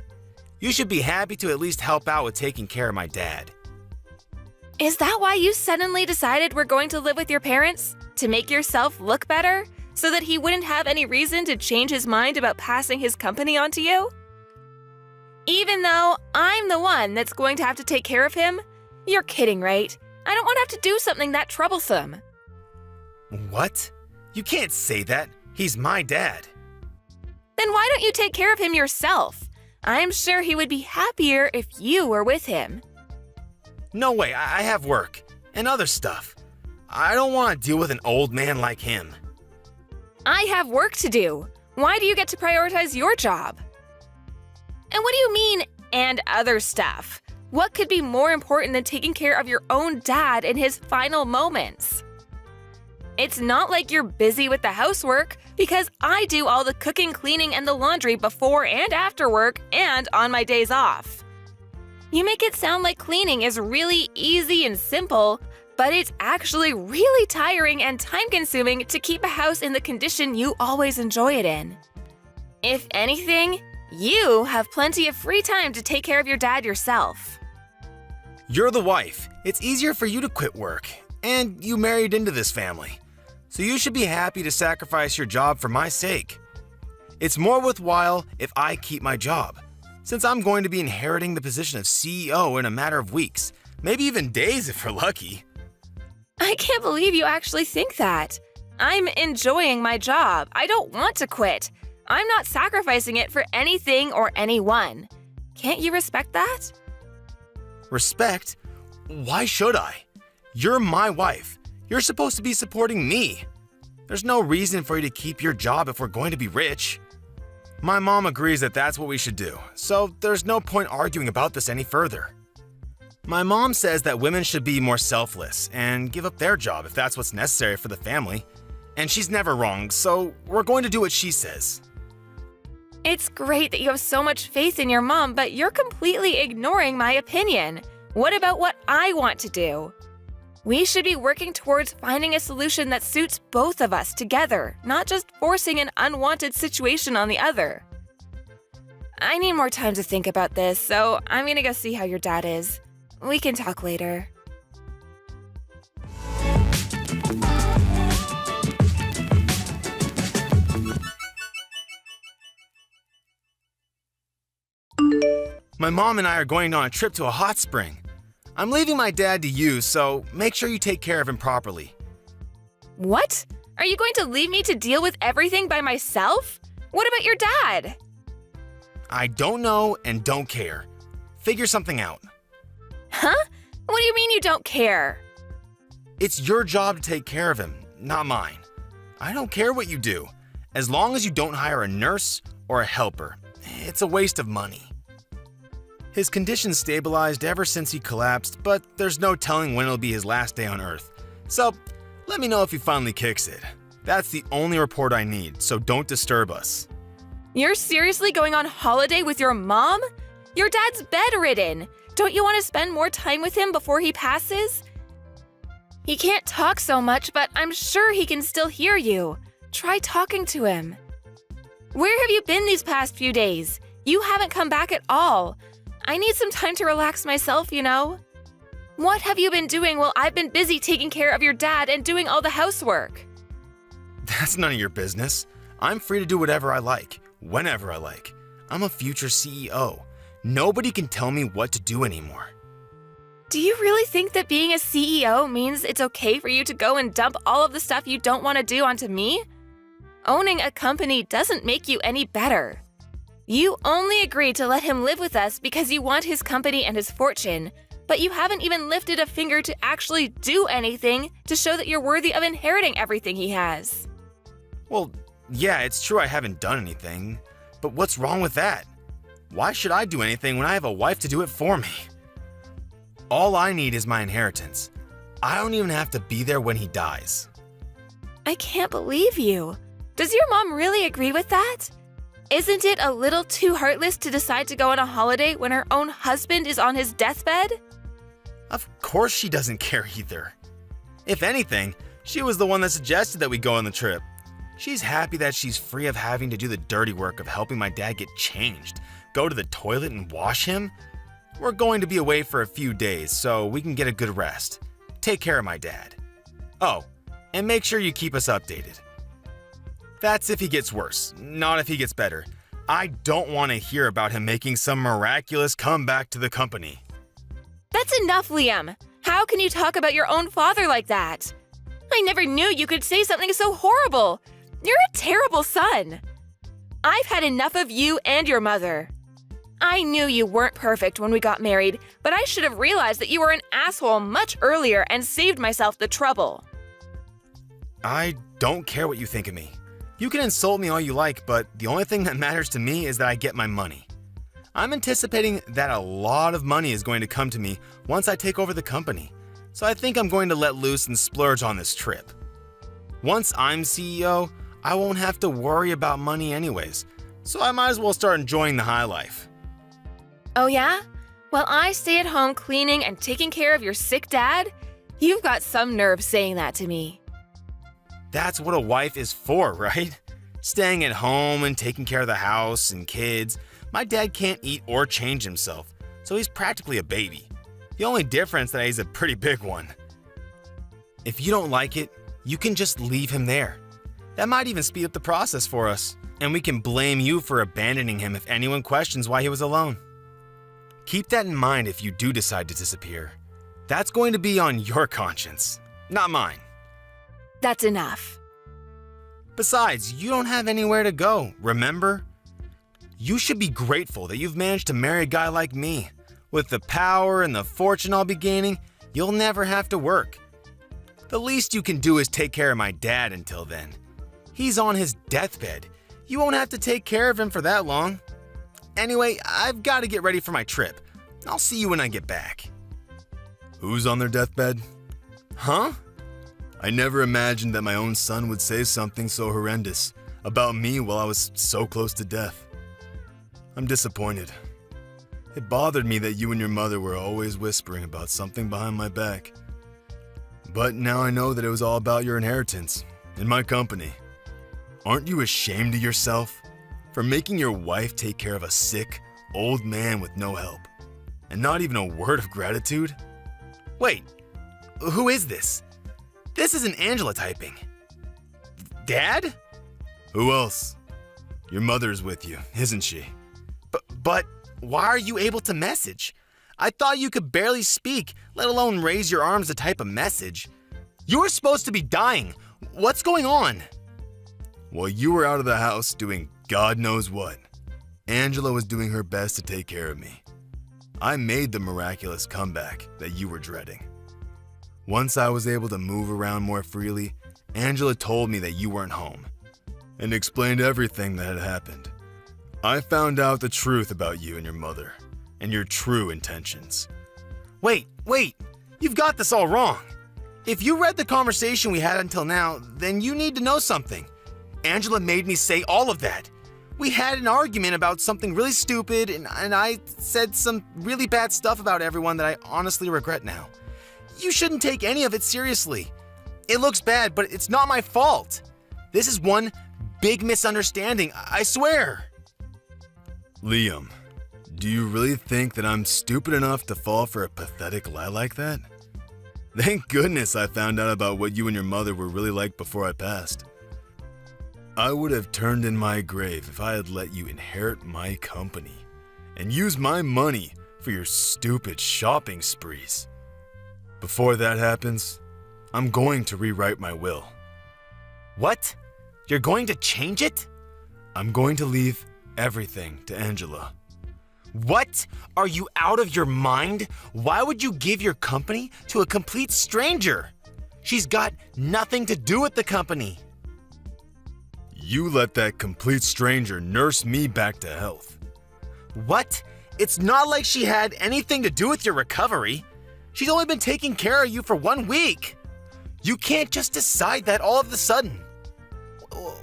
You should be happy to at least help out with taking care of my dad. Is that why you suddenly decided we're going to live with your parents? To make yourself look better? So that he wouldn't have any reason to change his mind about passing his company on to you? Even though I'm the one that's going to have to take care of him? You're kidding, right? I don't want to have to do something that troublesome. What? You can't say that. He's my dad. Then why don't you take care of him yourself? I'm sure he would be happier if you were with him. No way, I have work and other stuff. I don't want to deal with an old man like him. I have work to do. Why do you get to prioritize your job? And what do you mean, and other stuff? What could be more important than taking care of your own dad in his final moments? It's not like you're busy with the housework, because I do all the cooking, cleaning, and the laundry before and after work and on my days off. You make it sound like cleaning is really easy and simple, but it's actually really tiring and time-consuming to keep a house in the condition you always enjoy it in. If anything, you have plenty of free time to take care of your dad yourself. You're the wife. It's easier for you to quit work, and you married into this family. So you should be happy to sacrifice your job for my sake. It's more worthwhile if I keep my job, since I'm going to be inheriting the position of CEO in a matter of weeks, maybe even days if we're lucky. I can't believe you actually think that. I'm enjoying my job. I don't want to quit. I'm not sacrificing it for anything or anyone. Can't you respect that? Respect? Why should I? You're my wife. You're supposed to be supporting me. There's no reason for you to keep your job if we're going to be rich. My mom agrees that that's what we should do, so there's no point arguing about this any further. My mom says that women should be more selfless and give up their job if that's what's necessary for the family. And she's never wrong, so we're going to do what she says. It's great that you have so much faith in your mom, but you're completely ignoring my opinion. What about what I want to do? We should be working towards finding a solution that suits both of us together, not just forcing an unwanted situation on the other. I need more time to think about this, so I'm gonna go see how your dad is. We can talk later. My mom and I are going on a trip to a hot spring. I'm leaving my dad to you, so make sure you take care of him properly. What? Are you going to leave me to deal with everything by myself? What about your dad? I don't know and don't care. Figure something out. Huh? What do you mean you don't care? It's your job to take care of him, not mine. I don't care what you do, as long as you don't hire a nurse or a helper. It's a waste of money. His condition stabilized ever since he collapsed, but there's no telling when it'll be his last day on Earth. So, let me know if he finally kicks it. That's the only report I need, so don't disturb us. You're seriously going on holiday with your mom? Your dad's bedridden. Don't you want to spend more time with him before he passes? He can't talk so much, but I'm sure he can still hear you. Try talking to him. Where have you been these past few days? You haven't come back at all. I need some time to relax myself, you know? What have you been doing while I've been busy taking care of your dad and doing all the housework? That's none of your business. I'm free to do whatever I like, whenever I like. I'm a future CEO. Nobody can tell me what to do anymore. Do you really think that being a CEO means it's okay for you to go and dump all of the stuff you don't want to do onto me? Owning a company doesn't make you any better. You only agreed to let him live with us because you want his company and his fortune, but you haven't even lifted a finger to actually do anything to show that you're worthy of inheriting everything he has. Well, yeah, it's true I haven't done anything, but what's wrong with that? Why should I do anything when I have a wife to do it for me? All I need is my inheritance. I don't even have to be there when he dies. I can't believe you. Does your mom really agree with that? Isn't it a little too heartless to decide to go on a holiday when her own husband is on his deathbed? Of course she doesn't care either. If anything, she was the one that suggested that we go on the trip. She's happy that she's free of having to do the dirty work of helping my dad get changed, go to the toilet and wash him. We're going to be away for a few days so we can get a good rest. Take care of my dad. Oh, and make sure you keep us updated. That's if he gets worse, not if he gets better. I don't want to hear about him making some miraculous comeback to the company. That's enough, Liam. How can you talk about your own father like that? I never knew you could say something so horrible. You're a terrible son. I've had enough of you and your mother. I knew you weren't perfect when we got married, but I should have realized that you were an asshole much earlier and saved myself the trouble. I don't care what you think of me. You can insult me all you like, but the only thing that matters to me is that I get my money. I'm anticipating that a lot of money is going to come to me once I take over the company, so I think I'm going to let loose and splurge on this trip. Once I'm CEO, I won't have to worry about money anyways, so I might as well start enjoying the high life. Oh yeah? While I stay at home cleaning and taking care of your sick dad? You've got some nerve saying that to me. That's what a wife is for, right? Staying at home and taking care of the house and kids. My dad can't eat or change himself, so he's practically a baby. The only difference that he's a pretty big one. If you don't like it, you can just leave him there. That might even speed up the process for us, and we can blame you for abandoning him if anyone questions why he was alone. Keep that in mind if you do decide to disappear. That's going to be on your conscience, not mine. That's enough. Besides, you don't have anywhere to go, remember? You should be grateful that you've managed to marry a guy like me. With the power and the fortune I'll be gaining, you'll never have to work. The least you can do is take care of my dad until then. He's on his deathbed. You won't have to take care of him for that long. Anyway, I've got to get ready for my trip. I'll see you when I get back. Who's on their deathbed? Huh? I never imagined that my own son would say something so horrendous about me while I was so close to death. I'm disappointed. It bothered me that you and your mother were always whispering about something behind my back. But now I know that it was all about your inheritance and my company. Aren't you ashamed of yourself for making your wife take care of a sick, old man with no help? And not even a word of gratitude? Wait, who is this? This isn't Angela typing. Dad? Who else? Your mother's with you, isn't she? But why are you able to message? I thought you could barely speak, let alone raise your arms to type a message. You were supposed to be dying. What's going on? Well, you were out of the house doing God knows what. Angela was doing her best to take care of me. I made the miraculous comeback that you were dreading. Once I was able to move around more freely, Angela told me that you weren't home and explained everything that had happened. I found out the truth about you and your mother and your true intentions. Wait, you've got this all wrong. If you read the conversation we had until now, then you need to know something. Angela made me say all of that. We had an argument about something really stupid, and I said some really bad stuff about everyone that I honestly regret now. You shouldn't take any of it seriously. It looks bad, but it's not my fault. This is one big misunderstanding, I swear. Liam, do you really think that I'm stupid enough to fall for a pathetic lie like that? Thank goodness I found out about what you and your mother were really like before I passed. I would have turned in my grave if I had let you inherit my company and use my money for your stupid shopping sprees. Before that happens, I'm going to rewrite my will. What? You're going to change it? I'm going to leave everything to Angela. What? Are you out of your mind? Why would you give your company to a complete stranger? She's got nothing to do with the company. You let that complete stranger nurse me back to health. What? It's not like she had anything to do with your recovery. She's only been taking care of you for 1 week. You can't just decide that all of a sudden.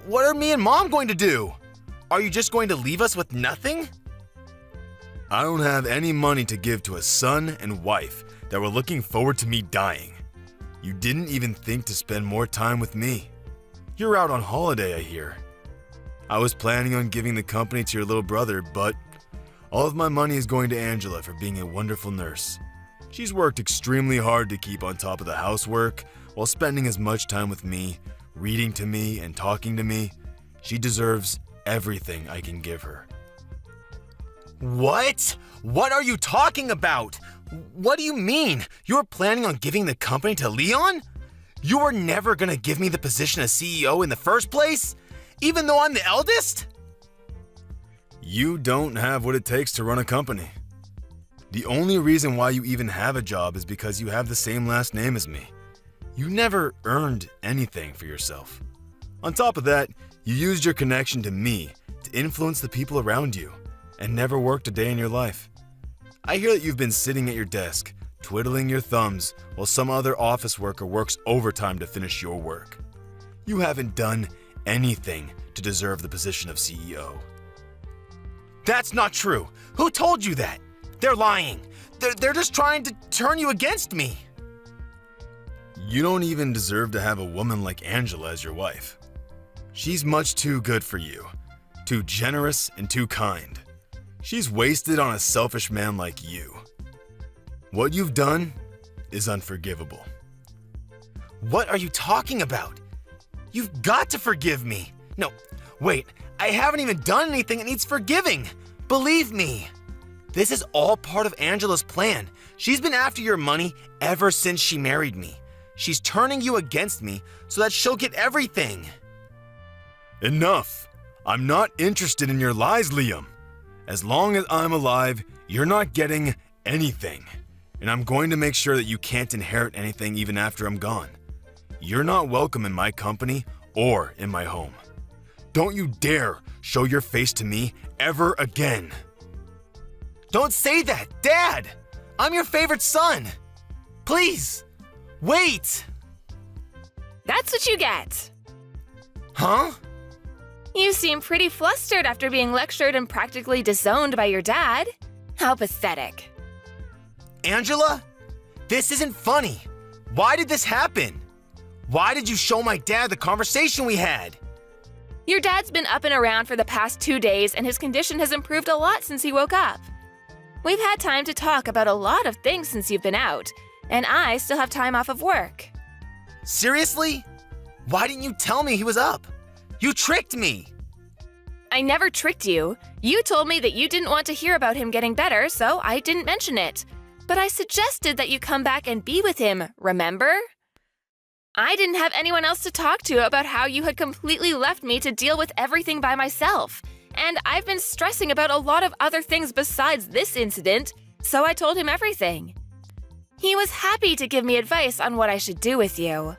What are me and Mom going to do? Are you just going to leave us with nothing? I don't have any money to give to a son and wife that were looking forward to me dying. You didn't even think to spend more time with me. You're out on holiday, I hear. I was planning on giving the company to your little brother, but all of my money is going to Angela for being a wonderful nurse. She's worked extremely hard to keep on top of the housework while spending as much time with me, reading to me, and talking to me. She deserves everything I can give her. What? What are you talking about? What do you mean? You're planning on giving the company to Leon? You were never gonna give me the position as CEO in the first place? Even though I'm the eldest? You don't have what it takes to run a company. The only reason why you even have a job is because you have the same last name as me. You never earned anything for yourself. On top of that, you used your connection to me to influence the people around you and never worked a day in your life. I hear that you've been sitting at your desk, twiddling your thumbs while some other office worker works overtime to finish your work. You haven't done anything to deserve the position of CEO. That's not true. Who told you that? They're lying. They're just trying to turn you against me. You don't even deserve to have a woman like Angela as your wife. She's much too good for you, too generous and too kind. She's wasted on a selfish man like you. What you've done is unforgivable. What are you talking about? You've got to forgive me. No, wait, I haven't even done anything that needs forgiving. Believe me. This is all part of Angela's plan. She's been after your money ever since she married me. She's turning you against me so that she'll get everything. Enough. I'm not interested in your lies, Liam. As long as I'm alive, you're not getting anything. And I'm going to make sure that you can't inherit anything even after I'm gone. You're not welcome in my company or in my home. Don't you dare show your face to me ever again. Don't say that, Dad! I'm your favorite son! Please, wait! That's what you get. Huh? You seem pretty flustered after being lectured and practically disowned by your dad. How pathetic. Angela? This isn't funny. Why did this happen? Why did you show my dad the conversation we had? Your dad's been up and around for the past 2 days and his condition has improved a lot since he woke up. We've had time to talk about a lot of things since you've been out, and I still have time off of work. Seriously? Why didn't you tell me he was up? You tricked me! I never tricked you. You told me that you didn't want to hear about him getting better, so I didn't mention it. But I suggested that you come back and be with him, remember? I didn't have anyone else to talk to about how you had completely left me to deal with everything by myself. And I've been stressing about a lot of other things besides this incident, so I told him everything. He was happy to give me advice on what I should do with you.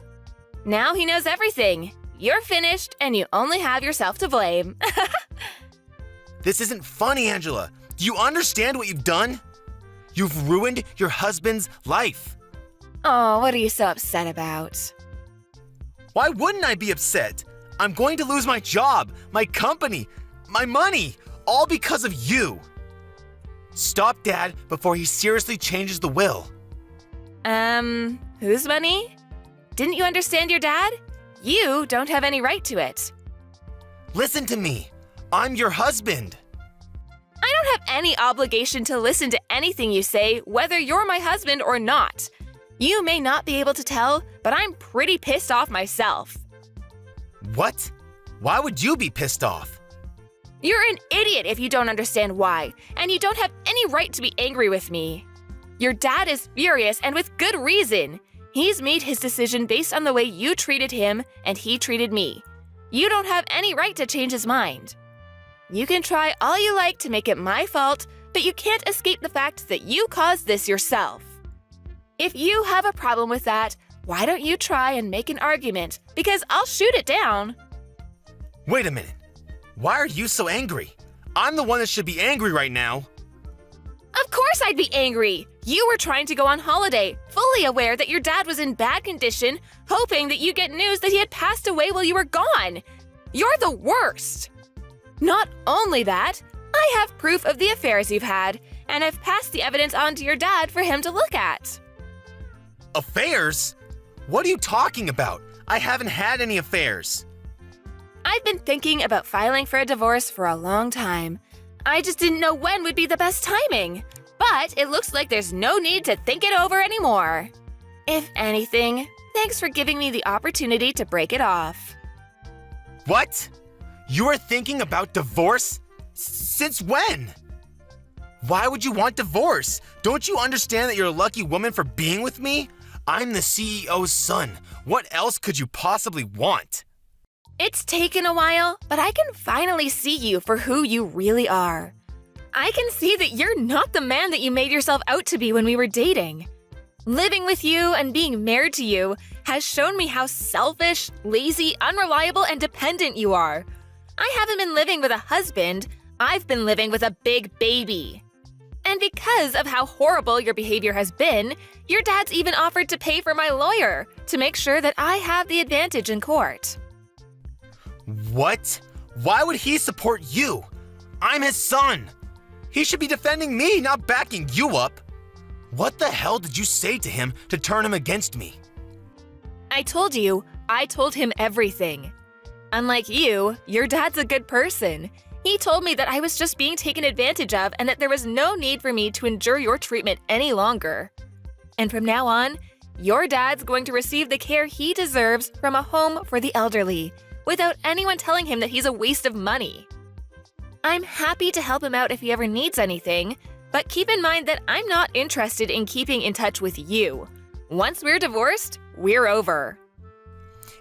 Now he knows everything. You're finished, and you only have yourself to blame. This isn't funny, Angela. Do you understand what you've done? You've ruined your husband's life. Oh, what are you so upset about? Why wouldn't I be upset? I'm going to lose my job, my company, my money, all because of you. Stop Dad before he seriously changes the will. Whose money? Didn't you understand your dad? You don't have any right to it. Listen to me. I'm your husband. I don't have any obligation to listen to anything you say, whether you're my husband or not. You may not be able to tell, but I'm pretty pissed off myself. What? Why would you be pissed off? You're an idiot if you don't understand why, and you don't have any right to be angry with me. Your dad is furious, and with good reason. He's made his decision based on the way you treated him and he treated me. You don't have any right to change his mind. You can try all you like to make it my fault, but you can't escape the fact that you caused this yourself. If you have a problem with that, why don't you try and make an argument, because I'll shoot it down. Wait a minute. Why are you so angry? I'm the one that should be angry right now. Of course I'd be angry. You were trying to go on holiday, fully aware that your dad was in bad condition, hoping that you get news that he had passed away while you were gone. You're the worst. Not only that, I have proof of the affairs you've had, and I've passed the evidence on to your dad for him to look at. Affairs? What are you talking about? I haven't had any affairs. I've been thinking about filing for a divorce for a long time. I just didn't know when would be the best timing. But it looks like there's no need to think it over anymore. If anything, thanks for giving me the opportunity to break it off. What? You are thinking about divorce? Since when? Why would you want divorce? Don't you understand that you're a lucky woman for being with me? I'm the CEO's son. What else could you possibly want? It's taken a while, but I can finally see you for who you really are. I can see that you're not the man that you made yourself out to be when we were dating. Living with you and being married to you has shown me how selfish, lazy, unreliable, and dependent you are. I haven't been living with a husband, I've been living with a big baby. And because of how horrible your behavior has been, your dad's even offered to pay for my lawyer to make sure that I have the advantage in court. What? Why would he support you? I'm his son. He should be defending me, not backing you up. What the hell did you say to him to turn him against me? I told him everything. Unlike you, your dad's a good person. He told me that I was just being taken advantage of and that there was no need for me to endure your treatment any longer. And from now on, your dad's going to receive the care he deserves from a home for the elderly, without anyone telling him that he's a waste of money. I'm happy to help him out if he ever needs anything, but keep in mind that I'm not interested in keeping in touch with you. Once we're divorced, we're over.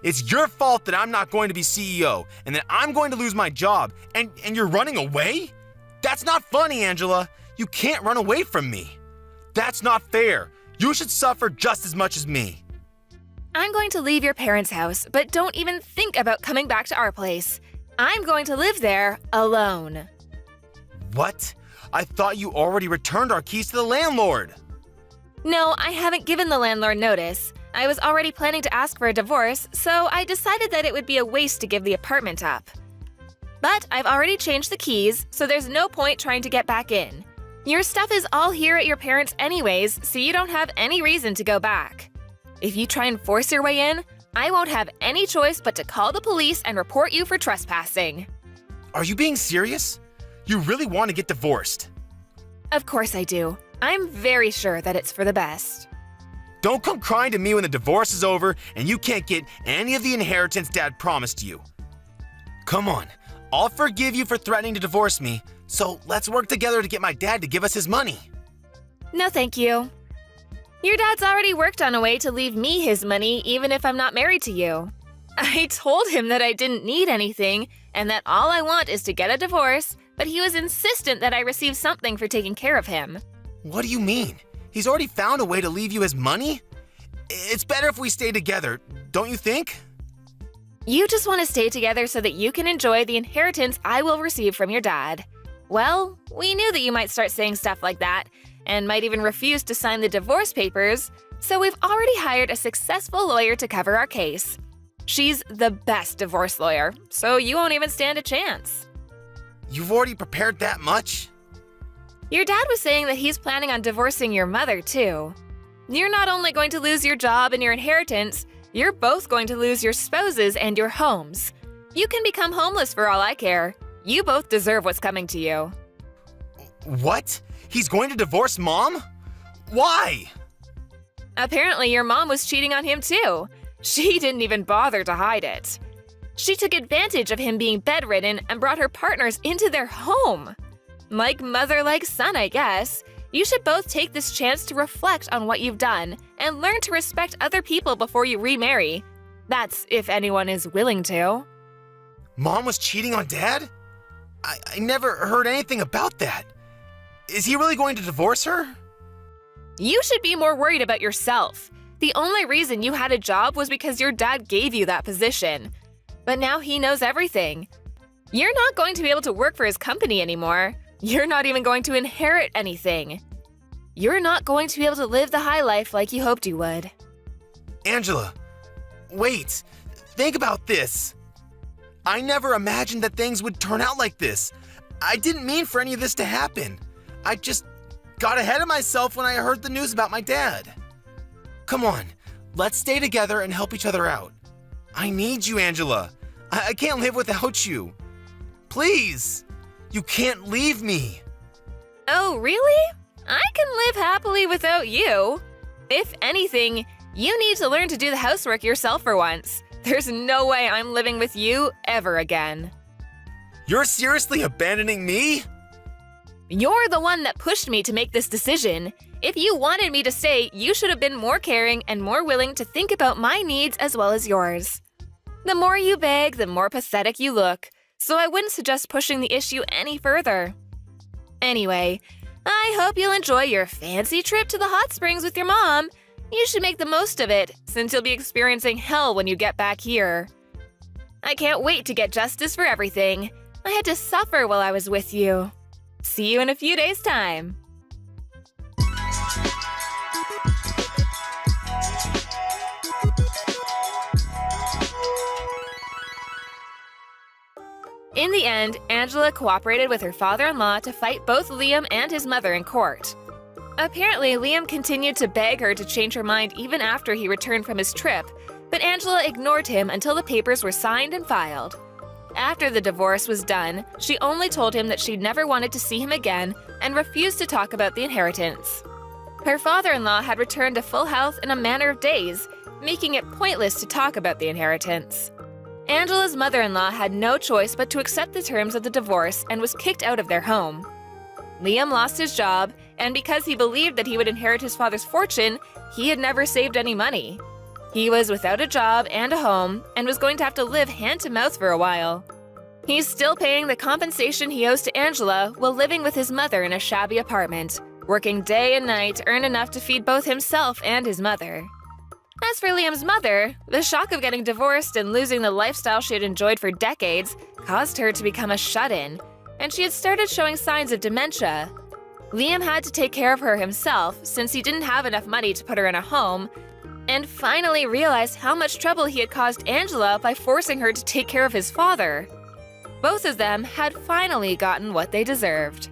It's your fault that I'm not going to be CEO and that I'm going to lose my job and you're running away? That's not funny, Angela. You can't run away from me. That's not fair. You should suffer just as much as me. I'm going to leave your parents' house, but don't even think about coming back to our place. I'm going to live there alone. What? I thought you already returned our keys to the landlord. No, I haven't given the landlord notice. I was already planning to ask for a divorce, so I decided that it would be a waste to give the apartment up. But I've already changed the keys, so there's no point trying to get back in. Your stuff is all here at your parents' anyways, so you don't have any reason to go back. If you try and force your way in, I won't have any choice but to call the police and report you for trespassing. Are you being serious? You really want to get divorced? Of course I do. I'm very sure that it's for the best. Don't come crying to me when the divorce is over and you can't get any of the inheritance Dad promised you. Come on, I'll forgive you for threatening to divorce me, so let's work together to get my dad to give us his money. No, thank you. Your dad's already worked on a way to leave me his money even if I'm not married to you. I told him that I didn't need anything and that all I want is to get a divorce, but he was insistent that I receive something for taking care of him. What do you mean? He's already found a way to leave you his money? It's better if we stay together, don't you think? You just want to stay together so that you can enjoy the inheritance I will receive from your dad. Well, we knew that you might start saying stuff like that, and might even refuse to sign the divorce papers, so we've already hired a successful lawyer to cover our case. She's the best divorce lawyer, so you won't even stand a chance. You've already prepared that much? Your dad was saying that he's planning on divorcing your mother, too. You're not only going to lose your job and your inheritance, you're both going to lose your spouses and your homes. You can become homeless for all I care. You both deserve what's coming to you. What? He's going to divorce Mom? Why? Apparently, your mom was cheating on him, too. She didn't even bother to hide it. She took advantage of him being bedridden and brought her partners into their home. Like mother, like son, I guess. You should both take this chance to reflect on what you've done and learn to respect other people before you remarry. That's if anyone is willing to. Mom was cheating on Dad? I never heard anything about that. Is he really going to divorce her? You should be more worried about yourself. The only reason you had a job was because your dad gave you that position. But now he knows everything. You're not going to be able to work for his company anymore. You're not even going to inherit anything. You're not going to be able to live the high life like you hoped you would. Angela, wait. Think about this. I never imagined that things would turn out like this. I didn't mean for any of this to happen. I just got ahead of myself when I heard the news about my dad. Come on, let's stay together and help each other out. I need you, Angela. I can't live without you. Please, you can't leave me. Oh, really? I can live happily without you. If anything, you need to learn to do the housework yourself for once. There's no way I'm living with you ever again. You're seriously abandoning me? You're the one that pushed me to make this decision. If you wanted me to stay, you should have been more caring and more willing to think about my needs as well as yours. The more you beg, the more pathetic you look, so I wouldn't suggest pushing the issue any further. Anyway, I hope you'll enjoy your fancy trip to the hot springs with your mom. You should make the most of it, since you'll be experiencing hell when you get back here. I can't wait to get justice for everything. I had to suffer while I was with you. See you in a few days' time. In the end, Angela cooperated with her father-in-law to fight both Liam and his mother in court. Apparently, Liam continued to beg her to change her mind even after he returned from his trip, but Angela ignored him until the papers were signed and filed. After the divorce was done, she only told him that she never wanted to see him again and refused to talk about the inheritance. Her father-in-law had returned to full health in a matter of days, making it pointless to talk about the inheritance. Angela's mother-in-law had no choice but to accept the terms of the divorce and was kicked out of their home. Liam lost his job, and because he believed that he would inherit his father's fortune, he had never saved any money. He was without a job and a home, and was going to have to live hand-to-mouth for a while. He's still paying the compensation he owes to Angela while living with his mother in a shabby apartment, working day and night to earn enough to feed both himself and his mother. As for Liam's mother, the shock of getting divorced and losing the lifestyle she had enjoyed for decades caused her to become a shut-in, and she had started showing signs of dementia. Liam had to take care of her himself since he didn't have enough money to put her in a home, and finally realized how much trouble he had caused Angela by forcing her to take care of his father. Both of them had finally gotten what they deserved.